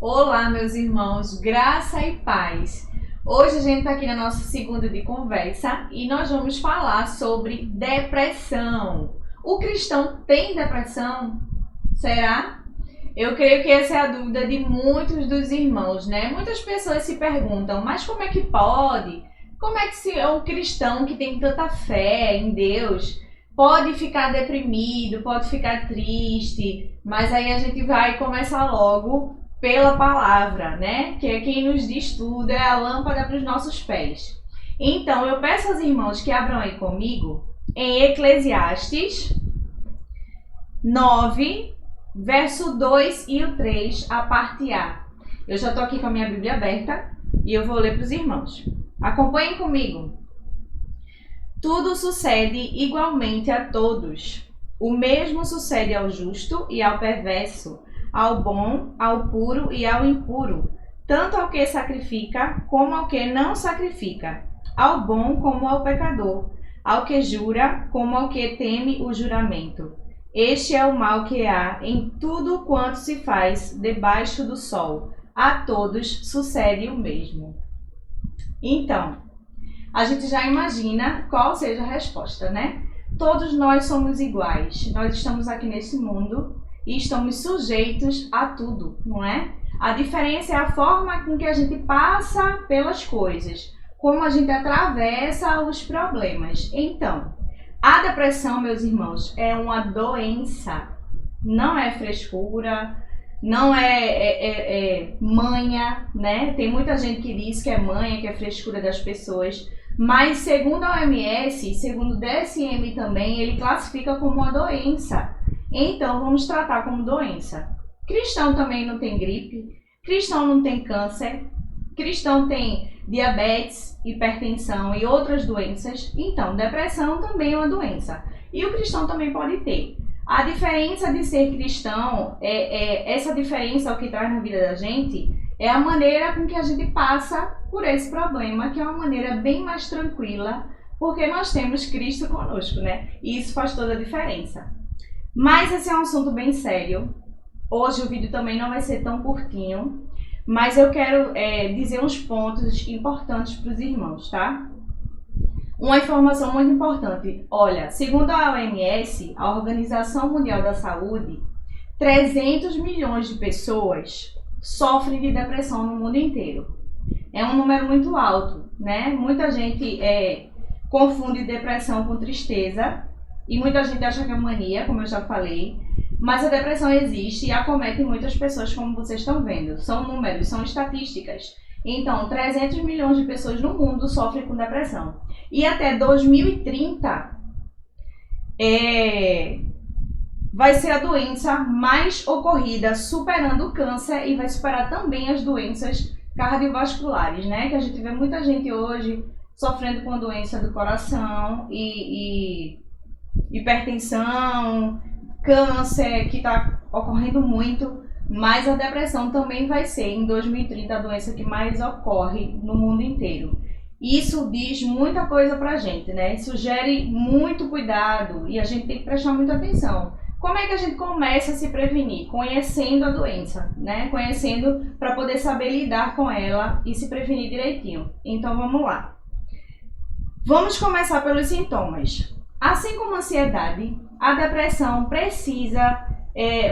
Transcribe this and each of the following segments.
Olá, meus irmãos, graça e paz. Hoje a gente está aqui na nossa segunda de conversa e nós vamos falar sobre depressão. O cristão tem depressão? Será? Eu creio que essa é a dúvida de muitos dos irmãos, né? Muitas pessoas se perguntam, mas como é que pode? Como é que se é um cristão que tem tanta fé em Deus pode ficar deprimido, pode ficar triste? Mas aí a gente vai começar logo pela palavra, né? Que é quem nos diz tudo, é a lâmpada para os nossos pés. Então, eu peço aos irmãos que abram aí comigo em Eclesiastes 9, verso 2 e o 3, a parte A. Eu já estou aqui com a minha Bíblia aberta e eu vou ler para os irmãos. Acompanhem comigo. Tudo sucede igualmente a todos. O mesmo sucede ao justo e ao perverso, ao bom, ao puro e ao impuro, tanto ao que sacrifica como ao que não sacrifica, ao bom como ao pecador, ao que jura como ao que teme o juramento. Este é o mal que há em tudo quanto se faz debaixo do sol. A todos sucede o mesmo. Então, a gente já imagina qual seja a resposta, né? Todos nós somos iguais. Nós estamos aqui nesse mundo e estamos sujeitos a tudo, não é? A diferença é a forma com que a gente passa pelas coisas, como a gente atravessa os problemas. Então, a depressão, meus irmãos, é uma doença, não é frescura, não é manha, né? Tem muita gente que diz que é manha, que é frescura das pessoas, mas segundo a OMS, segundo o DSM também, ele classifica como uma doença. Então, vamos tratar como doença. Cristão também não tem gripe, cristão não tem câncer, cristão tem diabetes, hipertensão e outras doenças. Então, depressão também é uma doença. E o cristão também pode ter. A diferença de ser cristão, essa diferença o que traz na vida da gente, é a maneira com que a gente passa por esse problema, que é uma maneira bem mais tranquila, porque nós temos Cristo conosco, né? E isso faz toda a diferença. Mas esse é um assunto bem sério. Hoje o vídeo também não vai ser tão curtinho, mas eu quero dizer uns pontos importantes para os irmãos, tá? Uma informação muito importante. Olha, segundo a OMS, a Organização Mundial da Saúde, 300 milhões de pessoas sofrem de depressão no mundo inteiro. É um número muito alto, né? Muita gente confunde depressão com tristeza. E muita gente acha que é mania, como eu já falei, mas a depressão existe e acomete muitas pessoas, como vocês estão vendo. São números, são estatísticas. Então, 300 milhões de pessoas no mundo sofrem com depressão. E até 2030 vai ser a doença mais ocorrida, superando o câncer e vai superar também as doenças cardiovasculares, né? Que a gente vê muita gente hoje sofrendo com a doença do coração e hipertensão, câncer, que está ocorrendo muito, mas a depressão também vai ser, em 2030, a doença que mais ocorre no mundo inteiro. Isso diz muita coisa pra gente, né? Sugere muito cuidado e a gente tem que prestar muita atenção. Como é que a gente começa a se prevenir? Conhecendo a doença, né? Conhecendo para poder saber lidar com ela e se prevenir direitinho. Então vamos lá. Vamos começar pelos sintomas. Assim como a ansiedade, a depressão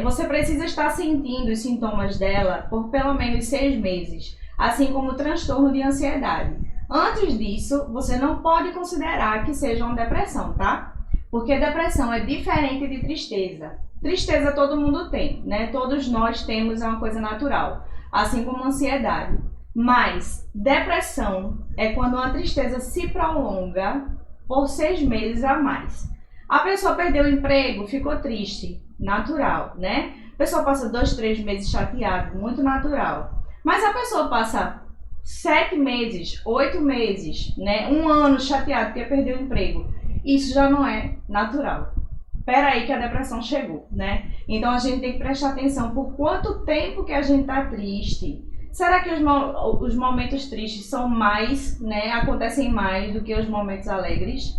você precisa estar sentindo os sintomas dela por pelo menos 6 meses, assim como o transtorno de ansiedade. Antes disso, você não pode considerar que seja uma depressão, tá? Porque depressão é diferente de tristeza. Tristeza todo mundo tem, né? Todos nós temos, é uma coisa natural, assim como a ansiedade. Mas depressão é quando uma tristeza se prolonga por 6 meses a mais. A pessoa perdeu o emprego, ficou triste, natural, né? A pessoa passa 2, 3 meses chateado, muito natural. Mas a pessoa passa 7 meses, 8 meses, né? 1 ano chateado porque perdeu o emprego. Isso já não é natural. Espera aí que a depressão chegou, né? Então a gente tem que prestar atenção por quanto tempo que a gente está triste. Será que os momentos tristes são mais, né, acontecem mais do que os momentos alegres?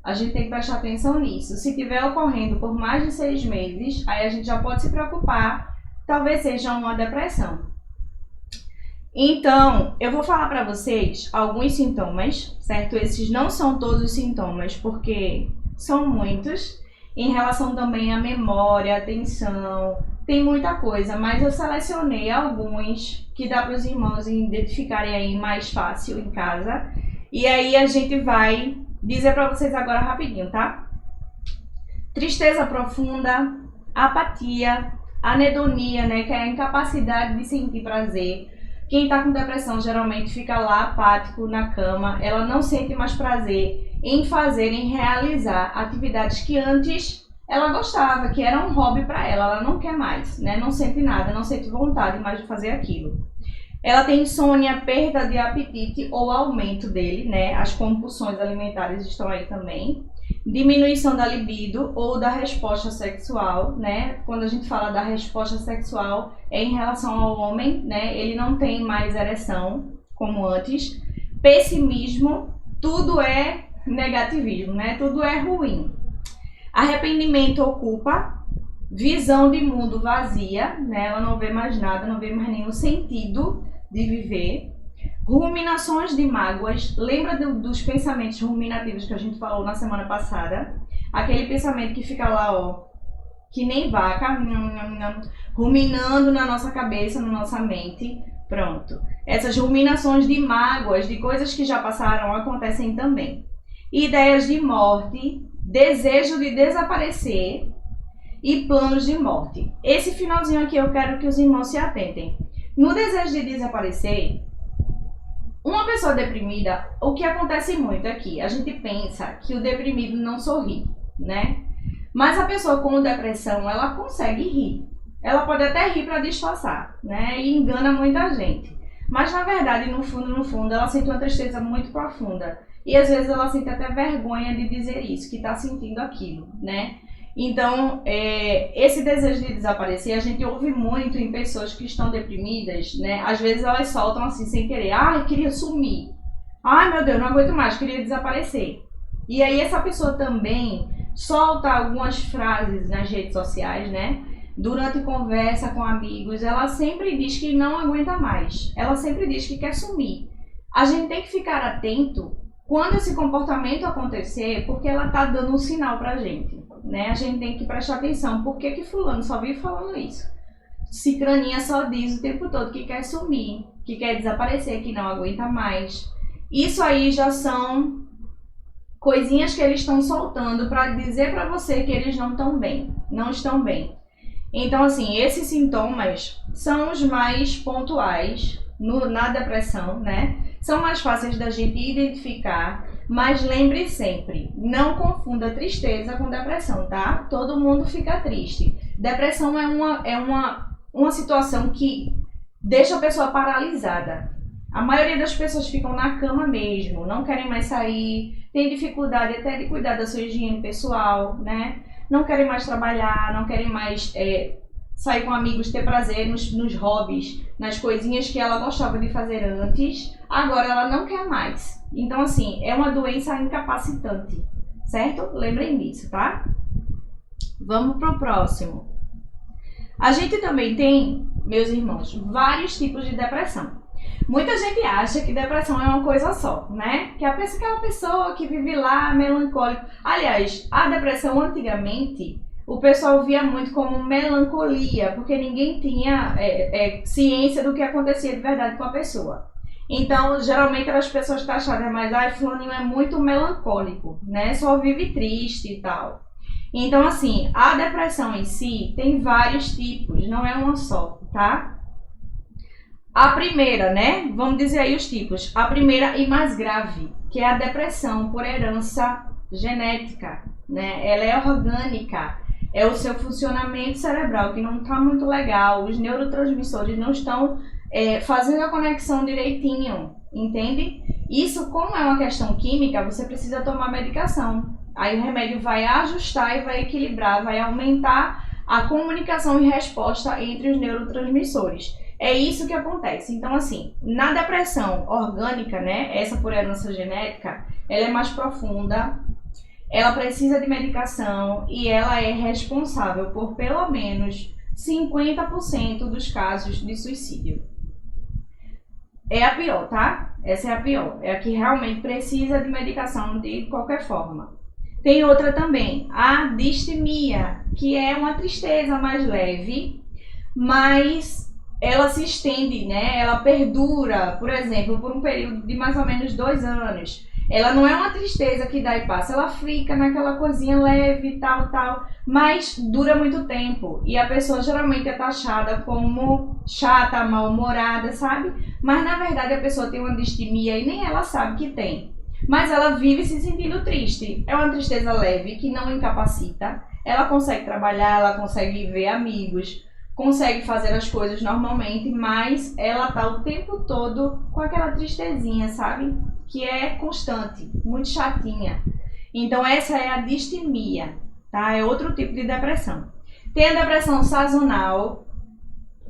A gente tem que prestar atenção nisso. Se estiver ocorrendo por mais de 6 meses, aí a gente já pode se preocupar, talvez seja uma depressão. Então, eu vou falar para vocês alguns sintomas, certo? Esses não são todos os sintomas, porque são muitos. Em relação também à memória, atenção, tem muita coisa, mas eu selecionei alguns que dá para os irmãos identificarem aí mais fácil em casa. E aí a gente vai dizer para vocês agora rapidinho, tá? Tristeza profunda, apatia, anedonia, né, que é a incapacidade de sentir prazer. Quem está com depressão geralmente fica lá apático na cama, ela não sente mais prazer em fazer, em realizar atividades que antes ela gostava, que era um hobby para ela, ela não quer mais, né? Não sente nada, não sente vontade mais de fazer aquilo. Ela tem insônia, perda de apetite ou aumento dele, né? As compulsões alimentares estão aí também. Diminuição da libido ou da resposta sexual, né? Quando a gente fala da resposta sexual é em relação ao homem, né? Ele não tem mais ereção como antes. Pessimismo, tudo é negativismo, né? Tudo é ruim. Arrependimento ou culpa, visão de mundo vazia, né? Ela não vê mais nada, não vê mais nenhum sentido de viver. Ruminações de mágoas, lembra dos pensamentos ruminativos que a gente falou na semana passada? Aquele pensamento que fica lá, ó, que nem vaca, ruminando na nossa cabeça, na nossa mente. Pronto. Essas ruminações de mágoas, de coisas que já passaram, acontecem também. Ideias de morte, desejo de desaparecer e planos de morte. Esse finalzinho aqui eu quero que os irmãos se atentem. No desejo de desaparecer, uma pessoa deprimida, o que acontece muito aqui, a gente pensa que o deprimido não sorri, né? Mas a pessoa com depressão, ela consegue rir. Ela pode até rir para disfarçar, né? E engana muita gente. Mas na verdade, no fundo, ela sente uma tristeza muito profunda. E às vezes ela sente até vergonha de dizer isso, que está sentindo aquilo, né? Então, esse desejo de desaparecer, a gente ouve muito em pessoas que estão deprimidas, né? Às vezes elas soltam assim sem querer, ai, queria sumir, ai meu Deus, não aguento mais, queria desaparecer. E aí essa pessoa também solta algumas frases nas redes sociais, né? Durante conversa com amigos, ela sempre diz que não aguenta mais, ela sempre diz que quer sumir. A gente tem que ficar atento quando esse comportamento acontecer, porque ela está dando um sinal pra gente, né? A gente tem que prestar atenção, por que fulano só vive falando isso? Cicraninha só diz o tempo todo que quer sumir, que quer desaparecer, que não aguenta mais. Isso aí já são coisinhas que eles estão soltando para dizer para você que eles não estão bem, não estão bem. Então, assim, esses sintomas são os mais pontuais na depressão, né? São mais fáceis da gente identificar, mas lembre sempre, não confunda tristeza com depressão, tá? Todo mundo fica triste. Depressão é uma situação que deixa a pessoa paralisada. A maioria das pessoas ficam na cama mesmo, não querem mais sair, tem dificuldade até de cuidar da sua higiene pessoal, né? Não querem mais trabalhar, não querem mais sair com amigos, ter prazer nos hobbies, nas coisinhas que ela gostava de fazer antes, agora ela não quer mais. Então, assim, é uma doença incapacitante, certo? Lembrem disso, tá? Vamos pro próximo. A gente também tem, meus irmãos, vários tipos de depressão. Muita gente acha que depressão é uma coisa só, né? Que aquela pessoa que vive lá melancólica. Aliás, a depressão antigamente, o pessoal via muito como melancolia, porque ninguém tinha ciência do que acontecia de verdade com a pessoa. Então, geralmente, as pessoas taxadas mais, fulaninho é muito melancólico, né? Só vive triste e tal. Então, assim, a depressão em si tem vários tipos, não é uma só, tá? A primeira, né? Vamos dizer aí os tipos. A primeira e mais grave, que é a depressão por herança genética, né? Ela é orgânica, é o seu funcionamento cerebral que não está muito legal, os neurotransmissores não estão fazendo a conexão direitinho, entende? Isso, como é uma questão química, você precisa tomar medicação. Aí o remédio vai ajustar e vai equilibrar, vai aumentar a comunicação e resposta entre os neurotransmissores. É isso que acontece. Então, assim, na depressão orgânica, né, essa por herança genética, ela é mais profunda, ela precisa de medicação e ela é responsável por pelo menos 50% dos casos de suicídio. é a pior, tá? Essa é a pior. É a que realmente precisa de medicação de qualquer forma. Tem outra também, a distimia, que é uma tristeza mais leve, mas ela se estende, né? Ela perdura, por exemplo, por um período de mais ou menos 2 anos. Ela não é uma tristeza que dá e passa, ela fica naquela coisinha leve, tal, mas dura muito tempo. E a pessoa geralmente é taxada como chata, mal-humorada, sabe? Mas na verdade a pessoa tem uma distimia e nem ela sabe que tem. Mas ela vive se sentindo triste. É uma tristeza leve que não incapacita. Ela consegue trabalhar, ela consegue ver amigos, consegue fazer as coisas normalmente, mas ela tá o tempo todo com aquela tristezinha, sabe? Que é constante, muito chatinha. Então essa é a distimia, tá? É outro tipo de depressão. Tem a depressão sazonal,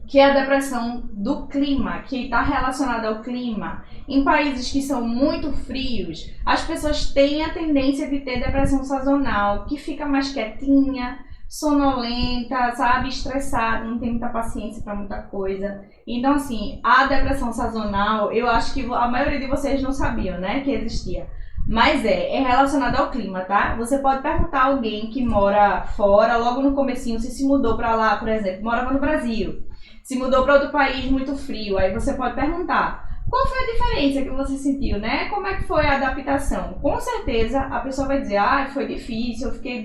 que é a depressão do clima, que está relacionada ao clima. Em países que são muito frios, as pessoas têm a tendência de ter depressão sazonal, que fica mais quietinha, sonolenta, sabe, estressada, não tem muita paciência para muita coisa. Então, assim, a depressão sazonal, eu acho que a maioria de vocês não sabiam, né, que existia. Mas é relacionada ao clima, tá? Você pode perguntar a alguém que mora fora, logo no comecinho, se mudou para lá, por exemplo, morava no Brasil, se mudou para outro país muito frio, aí você pode perguntar: qual foi a diferença que você sentiu, né? Como é que foi a adaptação? Com certeza a pessoa vai dizer: foi difícil, eu fiquei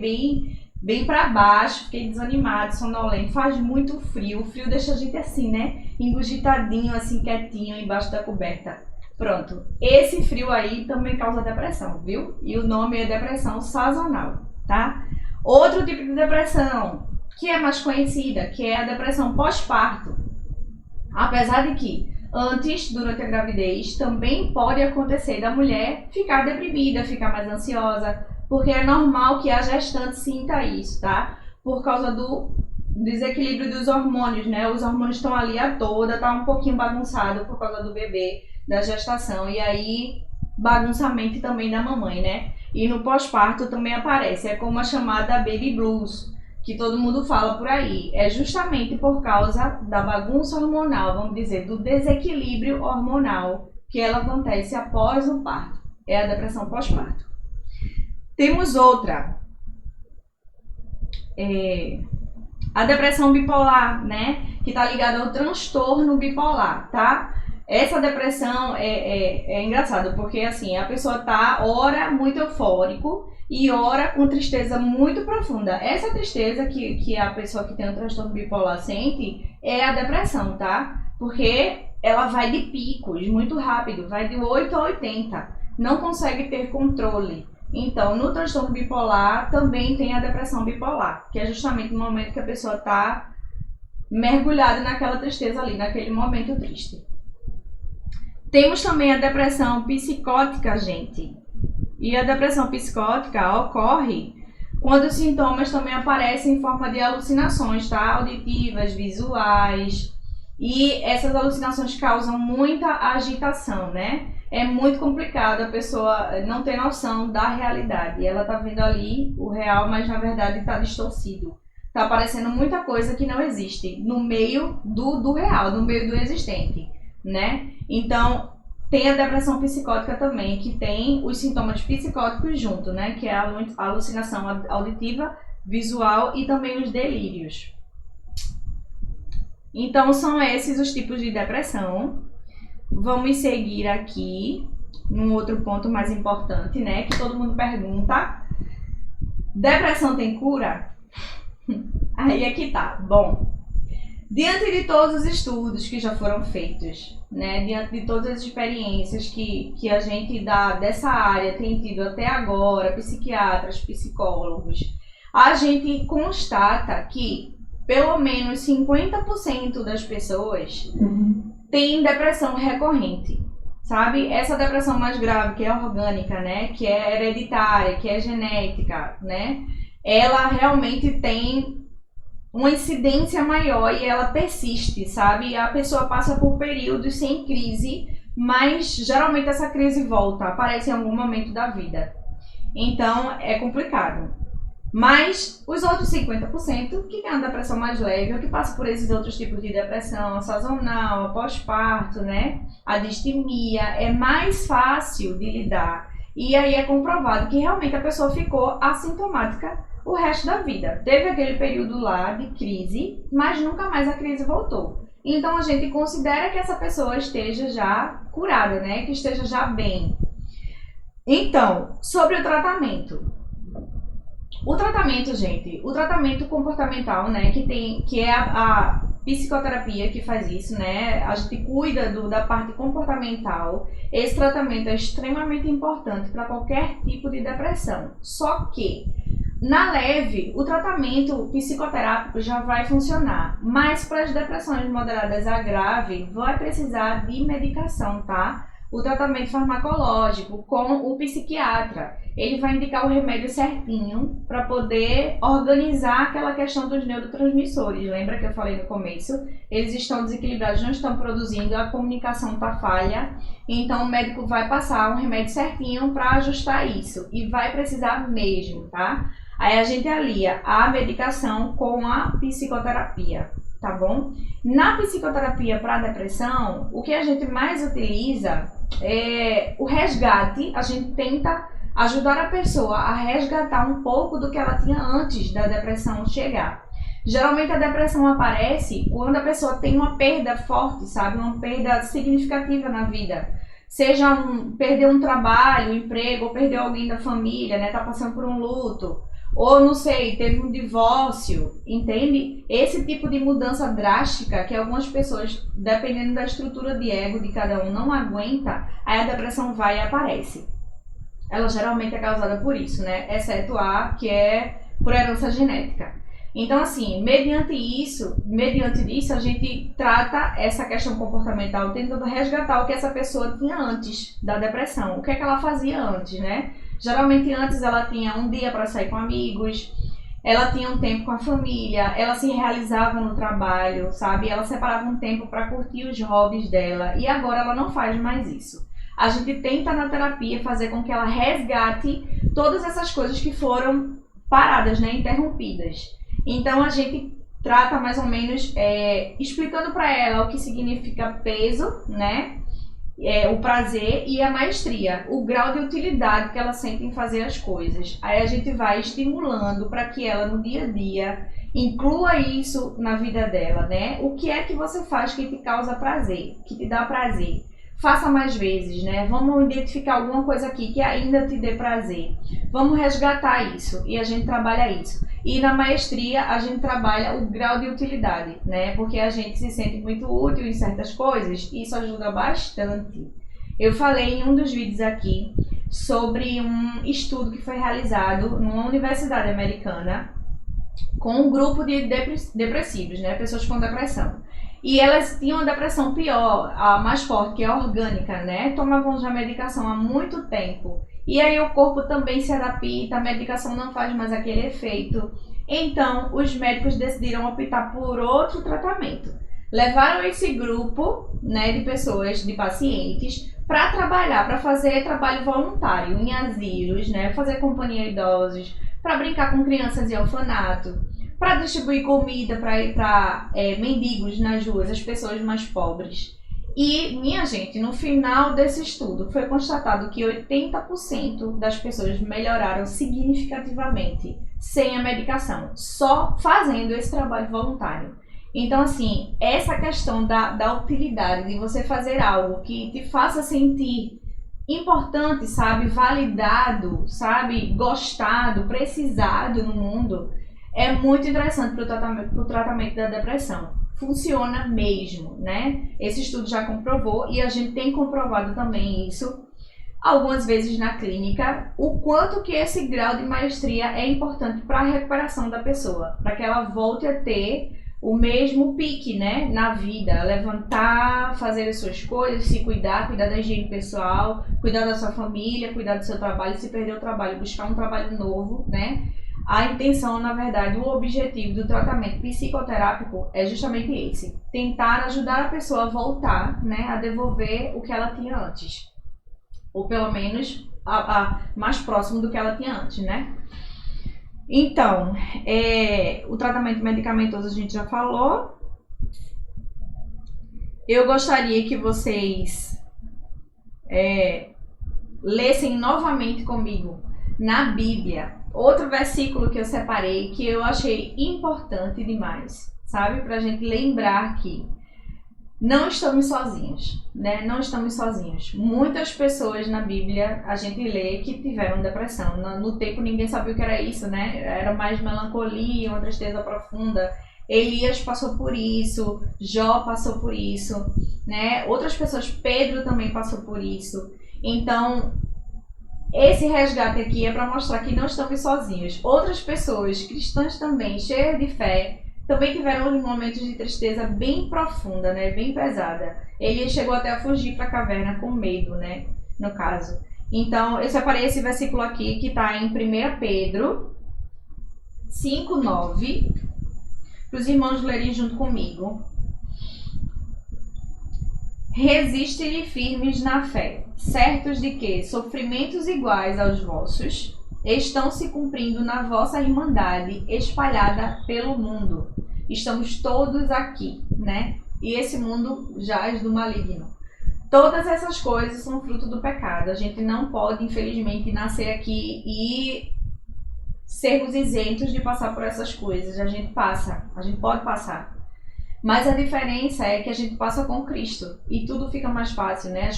bem para baixo, fiquei desanimado, sonolento, faz muito frio. O frio deixa a gente assim, né? Engurgitadinho, assim, quietinho, embaixo da coberta. Pronto. Esse frio aí também causa depressão, viu? E o nome é depressão sazonal, tá? Outro tipo de depressão, que é mais conhecida, que é a depressão pós-parto. Apesar de que antes, durante a gravidez, também pode acontecer da mulher ficar deprimida, ficar mais ansiosa, porque é normal que a gestante sinta isso, tá? Por causa do desequilíbrio dos hormônios, né? Os hormônios estão ali à toda, tá um pouquinho bagunçado por causa do bebê, da gestação, e aí bagunça a mente também da mamãe, né? E no pós-parto também aparece, é como a chamada baby blues, que todo mundo fala por aí. É justamente por causa da bagunça hormonal, vamos dizer, do desequilíbrio hormonal que ela acontece após o parto. É a depressão pós-parto. Temos outra, a depressão bipolar, né? Que tá ligada ao transtorno bipolar, tá? Essa depressão é engraçada, porque assim, a pessoa tá ora muito eufórico e ora com tristeza muito profunda. Essa tristeza que a pessoa que tem um transtorno bipolar sente é a depressão, tá? Porque ela vai de picos muito rápido, vai de 8 a 80, não consegue ter controle. Então, no transtorno bipolar também tem a depressão bipolar, que é justamente no momento que a pessoa está mergulhada naquela tristeza ali, naquele momento triste. Temos também a depressão psicótica, gente. E a depressão psicótica ocorre quando os sintomas também aparecem em forma de alucinações, tá? Auditivas, visuais. E essas alucinações causam muita agitação, né? É muito complicado, a pessoa não ter noção da realidade. Ela tá vendo ali o real, mas na verdade tá distorcido. Tá aparecendo muita coisa que não existe no meio do real, no meio do existente, né? Então, tem a depressão psicótica também, que tem os sintomas psicóticos junto, né? Que é a alucinação auditiva, visual e também os delírios. Então, são esses os tipos de depressão. Vamos seguir aqui num outro ponto mais importante, né? Que todo mundo pergunta: depressão tem cura? Aí é que tá. Bom, diante de todos os estudos que já foram feitos, né? Diante de todas as experiências que a gente dessa área tem tido até agora, psiquiatras, psicólogos, a gente constata que pelo menos 50% das pessoas tem depressão recorrente, sabe? Essa depressão mais grave, que é orgânica, né? Que é hereditária, que é genética, né? Ela realmente tem uma incidência maior e ela persiste, sabe? A pessoa passa por períodos sem crise, mas geralmente essa crise volta, aparece em algum momento da vida. Então, é complicado. Mas os outros 50% que tem uma depressão mais leve, ou que passa por esses outros tipos de depressão, a sazonal, a pós-parto, né? A distimia, é mais fácil de lidar. E aí é comprovado que realmente a pessoa ficou assintomática o resto da vida. Teve aquele período lá de crise, mas nunca mais a crise voltou. Então a gente considera que essa pessoa esteja já curada, né? Que esteja já bem. Então, sobre o tratamento. O tratamento, gente, o tratamento comportamental, né, que é a psicoterapia que faz isso, né, a gente cuida da parte comportamental. Esse tratamento é extremamente importante para qualquer tipo de depressão. Só que, na leve, o tratamento psicoterápico já vai funcionar, mas para as depressões moderadas a grave, vai precisar de medicação, tá? O tratamento farmacológico com o psiquiatra. Ele vai indicar o remédio certinho para poder organizar aquela questão dos neurotransmissores. Lembra que eu falei no começo? Eles estão desequilibrados, não estão produzindo, a comunicação está falha. Então o médico vai passar um remédio certinho para ajustar isso. E vai precisar mesmo, tá? Aí a gente alia a medicação com a psicoterapia, tá bom? Na psicoterapia para depressão, o que a gente mais utiliza é o resgate. A gente tenta ajudar a pessoa a resgatar um pouco do que ela tinha antes da depressão chegar. Geralmente a depressão aparece quando a pessoa tem uma perda forte, sabe? Uma perda significativa na vida. Seja perder um trabalho, um emprego, ou perder alguém da família, né? Tá passando por um luto. Ou, não sei, teve um divórcio, entende? Esse tipo de mudança drástica que algumas pessoas, dependendo da estrutura de ego de cada um, não aguenta, aí a depressão vai e aparece. Ela geralmente é causada por isso, né? Exceto a que é por herança genética. Então, assim, mediante isso, a gente trata essa questão comportamental tentando resgatar o que essa pessoa tinha antes da depressão. O que é que ela fazia antes, né? Geralmente antes ela tinha um dia para sair com amigos, ela tinha um tempo com a família, ela se realizava no trabalho, sabe? Ela separava um tempo para curtir os hobbies dela e agora ela não faz mais isso. A gente tenta na terapia fazer com que ela resgate todas essas coisas que foram paradas, né? Interrompidas. Então a gente trata mais ou menos explicando para ela o que significa peso, né? O prazer e a maestria, o grau de utilidade que ela sente em fazer as coisas. Aí a gente vai estimulando para que ela no dia a dia inclua isso na vida dela, né? O que é que você faz que te causa prazer, que te dá prazer? Faça mais vezes, né? Vamos identificar alguma coisa aqui que ainda te dê prazer. Vamos resgatar isso e a gente trabalha isso. E na maestria a gente trabalha o grau de utilidade, né? Porque a gente se sente muito útil em certas coisas e isso ajuda bastante. Eu falei em um dos vídeos aqui sobre um estudo que foi realizado numa universidade americana com um grupo de depressivos, né? Pessoas com depressão. E elas tinham uma depressão pior, a mais forte, que é a orgânica, né? Tomavam já medicação há muito tempo. E aí o corpo também se adapta, a medicação não faz mais aquele efeito. Então, os médicos decidiram optar por outro tratamento. Levaram esse grupo, né, de pessoas, de pacientes, para trabalhar, para fazer trabalho voluntário em asilos, né? Fazer companhia a idosos, para brincar com crianças em orfanato, para distribuir comida para mendigos nas ruas, as pessoas mais pobres. E, minha gente, no final desse estudo foi constatado que 80% das pessoas melhoraram significativamente sem a medicação, só fazendo esse trabalho voluntário. Então, assim, essa questão da utilidade, de você fazer algo que te faça sentir importante, sabe, validado, sabe, gostado, precisado no mundo, é muito interessante para o tratamento da depressão. Funciona mesmo, né? Esse estudo já comprovou e a gente tem comprovado também isso algumas vezes na clínica, o quanto que esse grau de maestria é importante para a recuperação da pessoa, para que ela volte a ter o mesmo pique, né, na vida, levantar, fazer as suas coisas, se cuidar, cuidar da higiene pessoal, cuidar da sua família, cuidar do seu trabalho, se perder o trabalho, buscar um trabalho novo, né? A intenção, na verdade, o objetivo do tratamento psicoterápico é justamente esse, tentar ajudar a pessoa a voltar, né, a devolver o que ela tinha antes, ou pelo menos mais próximo do que ela tinha antes, né? Então, o tratamento medicamentoso a gente já falou. Eu gostaria que vocês lessem novamente comigo na Bíblia outro versículo que eu separei que eu achei importante demais, sabe? Pra gente lembrar que não estamos sozinhos, né? Não estamos sozinhos. Muitas pessoas na Bíblia a gente lê que tiveram depressão. No tempo ninguém sabia o que era isso, né? Era mais melancolia, uma tristeza profunda. Elias passou por isso, Jó passou por isso, né? Outras pessoas, Pedro também passou por isso. Então, esse resgate aqui é para mostrar que não estamos sozinhos. Outras pessoas, cristãs também, cheias de fé, também tiveram momentos de tristeza bem profunda, né? Bem pesada. Ele chegou até a fugir para a caverna com medo, né? No caso. Então, eu separei esse versículo aqui que está em 1 Pedro 5:9, para os irmãos lerem junto comigo. Resiste-lhe firmes na fé, certos de que sofrimentos iguais aos vossos estão se cumprindo na vossa irmandade espalhada pelo mundo. Estamos todos aqui, né? E esse mundo jaz do maligno. Todas essas coisas são fruto do pecado. A gente não pode, infelizmente, nascer aqui e sermos isentos de passar por essas coisas. A gente pode passar. Mas a diferença é que a gente passa com Cristo e tudo fica mais fácil, né?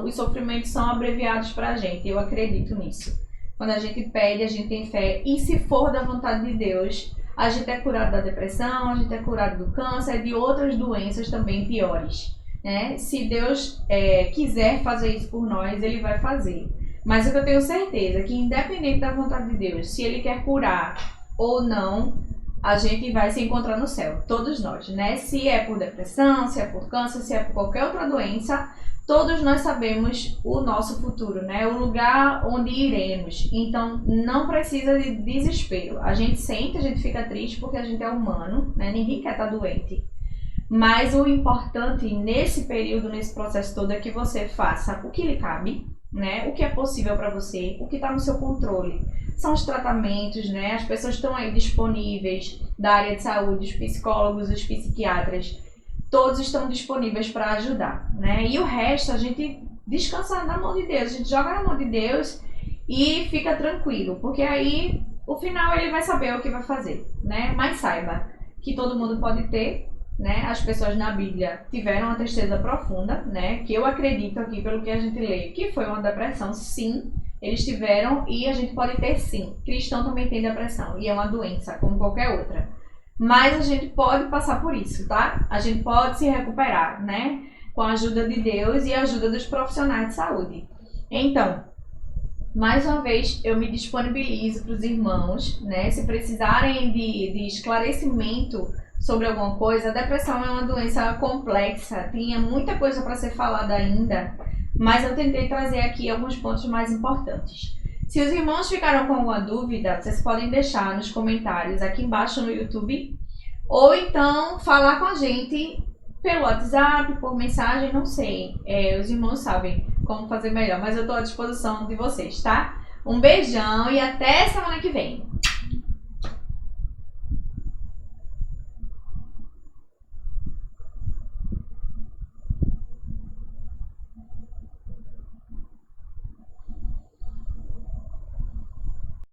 Os sofrimentos são abreviados pra gente. Eu acredito nisso. Quando a gente pede, a gente tem fé. E se for da vontade de Deus, a gente é curado da depressão, a gente é curado do câncer, de outras doenças também piores, né? Se Deus quiser fazer isso por nós, Ele vai fazer. Mas o que eu tenho certeza é que, independente da vontade de Deus, se Ele quer curar ou não, a gente vai se encontrar no céu, todos nós, né? Se é por depressão, se é por câncer, se é por qualquer outra doença, todos nós sabemos o nosso futuro, né? O lugar onde iremos. Então, não precisa de desespero. A gente sente, a gente fica triste porque a gente é humano, né? Ninguém quer estar doente. Mas o importante nesse período, nesse processo todo, é que você faça o que lhe cabe, né? O que é possível para você, o que está no seu controle. São os tratamentos, né? As pessoas estão aí disponíveis da área de saúde, os psicólogos, os psiquiatras, todos estão disponíveis para ajudar, né? E o resto a gente descansa na mão de Deus, a gente joga na mão de Deus e fica tranquilo, porque aí o final ele vai saber o que vai fazer, né? Mas saiba que todo mundo pode ter, né? As pessoas na Bíblia tiveram uma tristeza profunda, né? Que eu acredito aqui pelo que a gente lê, que foi uma depressão, sim. Eles tiveram e a gente pode ter sim. Cristão também tem depressão e é uma doença como qualquer outra. Mas a gente pode passar por isso, tá? A gente pode se recuperar, né? Com a ajuda de Deus e a ajuda dos profissionais de saúde. Então, mais uma vez, eu me disponibilizo para os irmãos, né? Se precisarem de esclarecimento sobre alguma coisa, a depressão é uma doença complexa, tinha muita coisa para ser falada ainda, mas eu tentei trazer aqui alguns pontos mais importantes. Se os irmãos ficaram com alguma dúvida, vocês podem deixar nos comentários aqui embaixo no YouTube, ou então falar com a gente pelo WhatsApp, por mensagem, não sei. Os irmãos sabem como fazer melhor, mas eu estou à disposição de vocês, tá? Um beijão e até semana que vem!